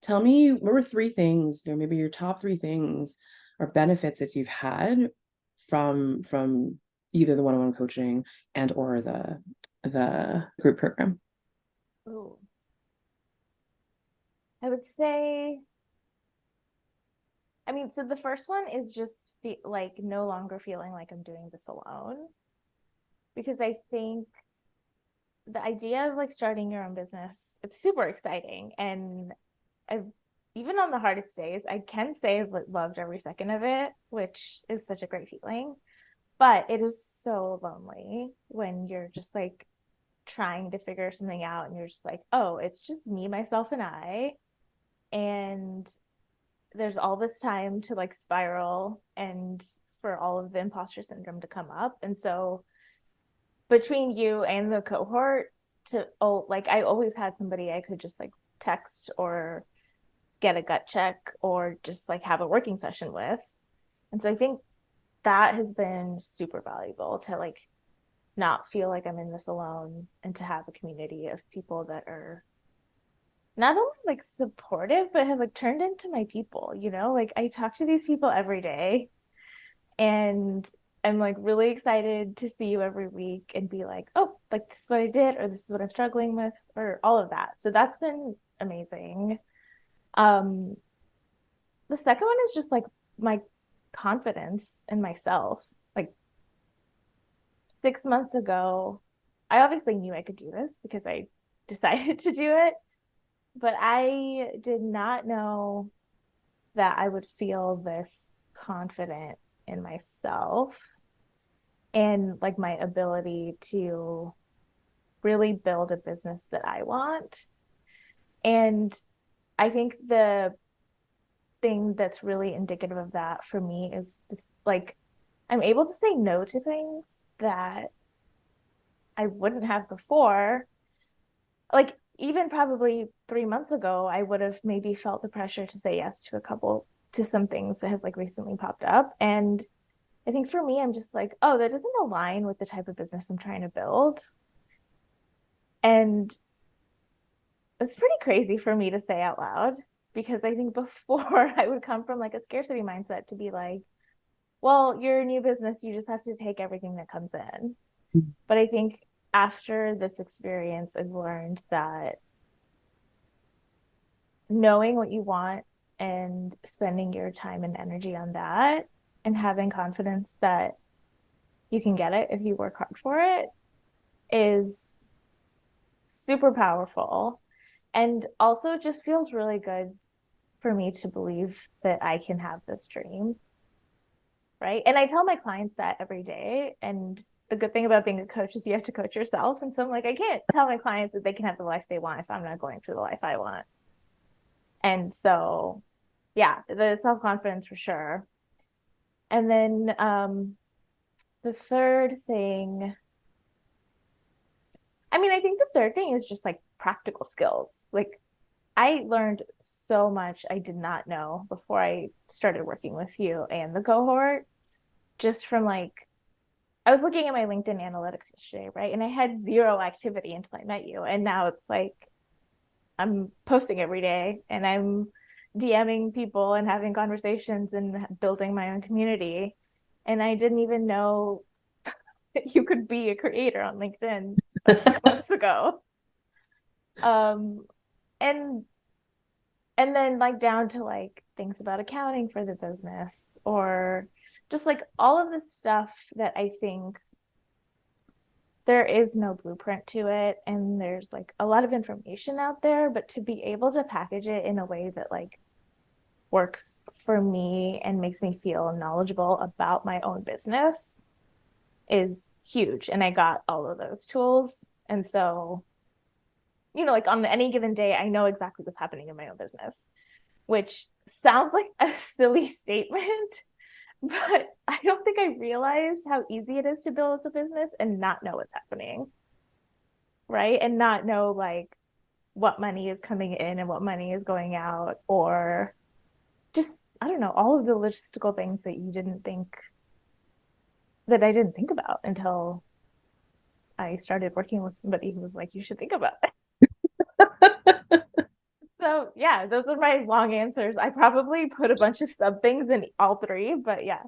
tell me, what were three things, maybe your top three things or benefits that you've had from either the one-on-one coaching and or the group program? Ooh, I would say, I mean, so the first one is just like no longer feeling like I'm doing this alone. Because I think the idea of like starting your own business, it's super exciting. And I've, even on the hardest days, I can say I've loved every second of it, which is such a great feeling. But it is so lonely when you're just like trying to figure something out and you're just like, oh, it's just me, myself, and I. And there's all this time to like spiral and for all of the imposter syndrome to come up. And so between you and the cohort to like I always had somebody I could just like text or get a gut check or just like have a working session with. And so I think that has been super valuable to like not feel like I'm in this alone and to have a community of people that are not only like supportive but have like turned into my people, you know? Like I talk to these people every day and I'm like really excited to see you every week and be like, oh, like this is what I did, or this is what I'm struggling with, or all of that. So that's been amazing. Um, the second one is just like my confidence in myself. Like 6 months ago, I obviously knew I could do this because I decided to do it, but I did not know that I would feel this confident in myself and like my ability to really build a business that I want. And I think the thing that's really indicative of that for me is like I'm able to say no to things that I wouldn't have before. Like even probably 3 months ago, I would have maybe felt the pressure to say yes to a couple to some things that have like recently popped up. And I think for me, I'm just like, oh, that doesn't align with the type of business I'm trying to build. And it's pretty crazy for me to say out loud because I think before I would come from like a scarcity mindset to be like, well, you're a new business, you just have to take everything that comes in. But I think after this experience, I've learned that knowing what you want and spending your time and energy on that and having confidence that you can get it if you work hard for it is super powerful. And also just feels really good for me to believe that I can have this dream, right? And I tell my clients that every day. And the good thing about being a coach is you have to coach yourself. And so I'm like, I can't tell my clients that they can have the life they want if I'm not going through the life I want. And so, yeah, the self confidence for sure. And then the third thing, I mean, I think the third thing is just like practical skills. Like I learned so much I did not know before I started working with you and the cohort, just from like, I was looking at my LinkedIn analytics yesterday, right? And I had zero activity until I met you. And now it's like I'm posting every day and I'm DMing people and having conversations and building my own community. And I didn't even know that you could be a creator on LinkedIn a few months ago. Um, and and then like down to like things about accounting for the business or just like all of the stuff that I think there is no blueprint to it and there's like a lot of information out there, but to be able to package it in a way that like works for me and makes me feel knowledgeable about my own business is huge. And I got all of those tools. And so, you know, like on any given day, I know exactly what's happening in my own business, which sounds like a silly statement, but I don't think I realized how easy it is to build a business and not know what's happening, right? And not know like what money is coming in and what money is going out, or just, I don't know, all of the logistical things that you didn't think that I didn't think about until I started working with somebody who was like, you should think about it. So yeah, those are my long answers. I probably put a bunch of sub things in all three, but yeah.